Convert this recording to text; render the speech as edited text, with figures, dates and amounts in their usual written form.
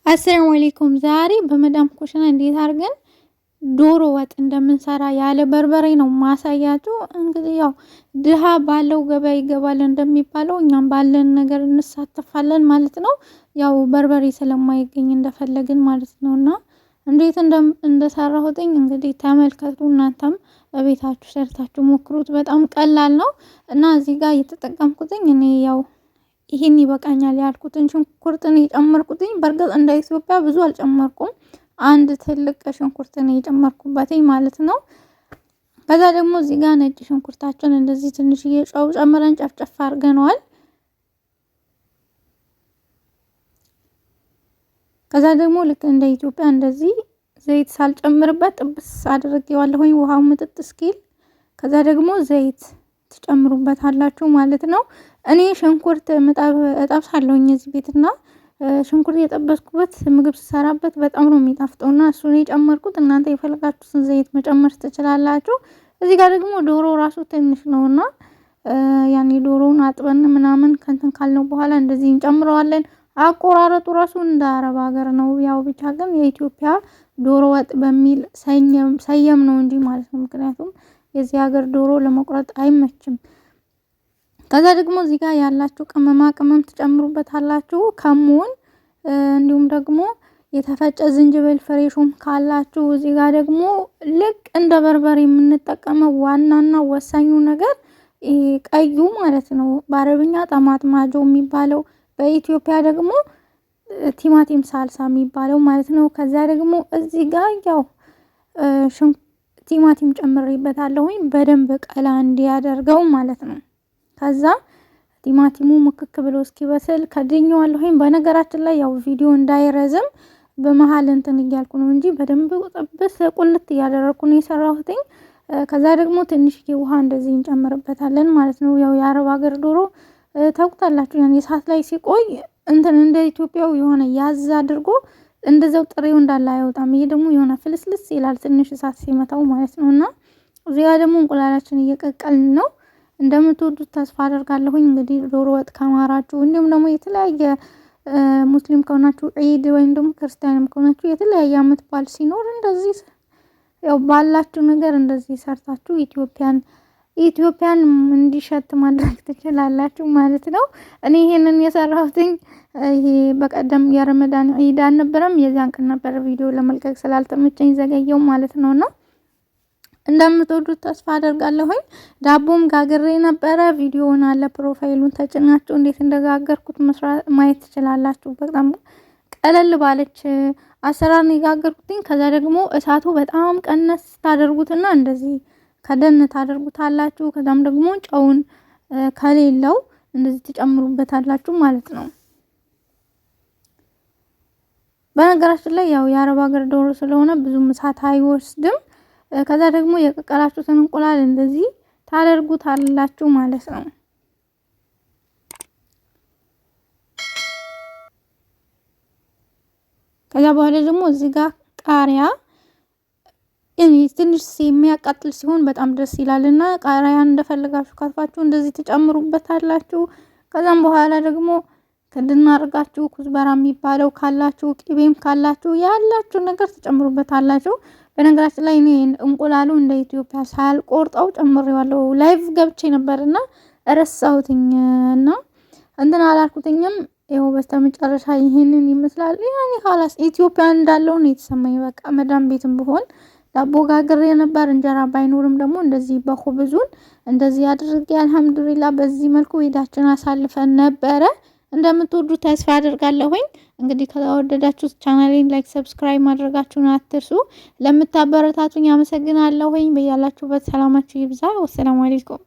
አሰላሙ አለይኩም። ዛሬ በመዳም ኩሽና እንዴት አድርገን ዶሮ ወጥ እንደምንሰራ ያለ በርበሬ ነው ማሳያችሁ። እንግዲህ ያው ድሃ ባለው ገበያ ይገባል እንደሚባለው እኛም ባለን ነገር እንሳተፋለን ማለት ነው። ያው በርበሬ ስለማይገኝ እንደፈለግን ማለት ነውና እንዴት እንደሰራሁትኝ እንግዲህ ተመልከቱ። እናንተም በቤታችሁ ሰርታችሁ ሞክሩት። በጣም ቀላል ነው እና እዚህ ጋር እየተጠቀምኩትኝ እኔ ያው ይሄን ይበቃኛል ያልኩትን ሽንኩርት ነው የጨመርኩትኝ። በርግጥ እንደ ኢትዮጵያ ብዙ አልጨመርኩም። አንድ ትልቅ ሽንኩርት ነው የጨመርኩበት ማለት ነው። ከዛ ደግሞ እዚህ ጋር ነጭ ሽንኩርታችን እንደዚህ ትንሽዬ ጨው ጨምረን ጨፍጨፍ አድርገናል። ከዛ ደግሞ ልክ እንደ ኢትዮጵያ እንደዚህ ዘይት ሳልጨምርበት ጥብስ አድርጌዋለሁኝ ውሃው ምጥጥ እስኪል። ከዛ ደግሞ ዘይት ትጨምሩበታላችሁ ማለት ነው። እኔ ሽንኩርት እጠብሳለሁኝ እዚህ ቤትና ሽንኩርት የጠበስኩበት ምግብ ስሰራበት በጣም ነው የሚጣፍጠውና እሱን የጨመርኩት። እናንተ የፈለጋችሁትን ዘይት መጨመር ትችላላችሁ። እዚህ ጋር ደግሞ ዶሮ ራሱ ትንሽ ነውና ያኔ ዶሮውን አጥበን ምናምን ከንትን ካልነው በኋላ እንደዚህ እንጨምረዋለን። አቆራረጡ ራሱ እንደ አረብ ሀገር ነው። ያው ብቻ ግን የኢትዮጵያ ዶሮ ወጥ በሚል ሰየም ነው እንጂ ማለት ነው። ምክንያቱም የዚህ ሀገር ዶሮ ለመቁረጥ አይመችም። ከዛ ደግሞ እዚህ ጋር ያላችሁ ቅመማ ቅመም ትጨምሩበታላችሁ። ከሙን እንዲሁም ደግሞ የተፈጨ ዝንጅብል ፍሬሹም ካላችሁ። እዚህ ጋር ደግሞ ልክ እንደ በርበሬ የምንጠቀመው ዋናና ወሳኙ ነገር ቀዩ ማለት ነው። በአረብኛ ጠማጥማጆ የሚባለው፣ በኢትዮጵያ ደግሞ ቲማቲም ሳልሳ የሚባለው ማለት ነው። ከዛ ደግሞ እዚህ ጋር ያው ቲማቲም ጨምሬበታለሁኝ በደንብ ቀላ እንዲያደርገው ማለት ነው። ከዛ ቲማቲሙ ሙክክ ብሎ እስኪበስል ከድኜዋለሁኝ። በነገራችን ላይ ያው ቪዲዮ እንዳይረዝም በመሃል እንትን እያልኩ ነው እንጂ በደንብ ጥብስ ቁልት እያደረኩ ነው የሰራሁትኝ። ከዛ ደግሞ ትንሽዬ ውሃ እንደዚህ እንጨምርበታለን ማለት ነው። ያው የአረብ ሀገር ዶሮ ታውቁታላችሁ፣ ያን እሳት ላይ ሲቆይ እንትን እንደ ኢትዮጵያው የሆነ ያዝ አድርጎ እንደዛው ጥሬው እንዳለ አይወጣም። ይሄ ደግሞ የሆነ ፍልስልስ ይላል ትንሽ እሳት ሲመታው ማለት ነውና እዚህ ጋር ደግሞ እንቁላላችን እየቀቀልን ነው። እንደምትወዱት ተስፋ አደርጋለሁኝ። እንግዲህ ዶሮ ወጥ ከማራችሁ እንዲሁም ደግሞ የተለያየ ሙስሊም ከሆናችሁ ዒድ ወይም ደግሞ ክርስቲያንም ከሆናችሁ የተለያየ አመት በዓል ሲኖር እንደዚህ ያው ባላችሁ ነገር እንደዚህ ሰርታችሁ ኢትዮጵያን እንዲሸት ማድረግ ትችላላችሁ ማለት ነው። እኔ ይሄንን የሰራሁትኝ ይሄ በቀደም የረመዳን ዒድ አልነበረም፣ የዛን ቀን ነበር ቪዲዮ ለመልቀቅ ስላልተመቸኝ ዘገየው ማለት ነውና እንደምትወዱት ተስፋ አደርጋለሁኝ። ዳቦም ጋግሬ ነበረ። ቪዲዮውን አለ ፕሮፋይሉን ተጭናችሁ እንዴት እንደጋገርኩት ማየት ትችላላችሁ። በጣም ቀለል ባለች አሰራር ነው የጋገርኩትኝ። ከዛ ደግሞ እሳቱ በጣም ቀነስ ታደርጉትና እንደዚህ ከደን ታደርጉታላችሁ። ከዛም ደግሞ ጨውን ከሌለው እንደዚህ ትጨምሩበታላችሁ ማለት ነው። በነገራችን ላይ ያው የአረብ ሀገር ዶሮ ስለሆነ ብዙም እሳት አይወስድም። ከዛ ደግሞ የቀቀላችሁትን እንቁላል እንደዚህ ታደርጉታላችሁ ማለት ነው። ከዛ በኋላ ደግሞ እዚህ ጋር ቃሪያ ትንሽ የሚያቃጥል ሲሆን በጣም ደስ ይላልና ቃሪያን እንደፈለጋችሁ ካፋችሁ እንደዚህ ትጨምሩበታላችሁ። ከዛም በኋላ ደግሞ ከድና አርጋችሁ ኩዝበራ የሚባለው ካላችሁ ቂቤም ካላችሁ ያላችሁ ነገር ትጨምሩበታላችሁ። በነገራችን ላይ እኔ እንቁላሉ እንደ ኢትዮጵያ ሳልቆርጠው ጨምሬዋለሁ። ላይቭ ገብቼ ነበርና ረሳሁትኝና እንትን አላልኩትኝም። ይኸው በስተመጨረሻ ይሄንን ይመስላል። ያኔ ኻላስ ኢትዮጵያ እንዳለው ነው የተሰማኝ። በቃ መዳም ቤትም ብሆን ዳቦ ጋግሬ ነበር። እንጀራ ባይኖርም ደግሞ እንደዚህ በኹብዙን እንደዚህ አድርጌ አልহামዱሊላህ በዚህ መልኩ ዒዳችን አሳልፈን ነበረ። እንደምትወዱት ተስፋ አደርጋለሁኝ። እንግዲህ ከወደዳችሁት ቻናሌን ላይክ፣ ሰብስክራይብ ማድረጋችሁን አትርሱ። ለምታበረታቱኝ አመሰግናለሁኝ። በያላችሁበት ሰላማችሁ ይብዛ። ወሰላሙ አለይኩም።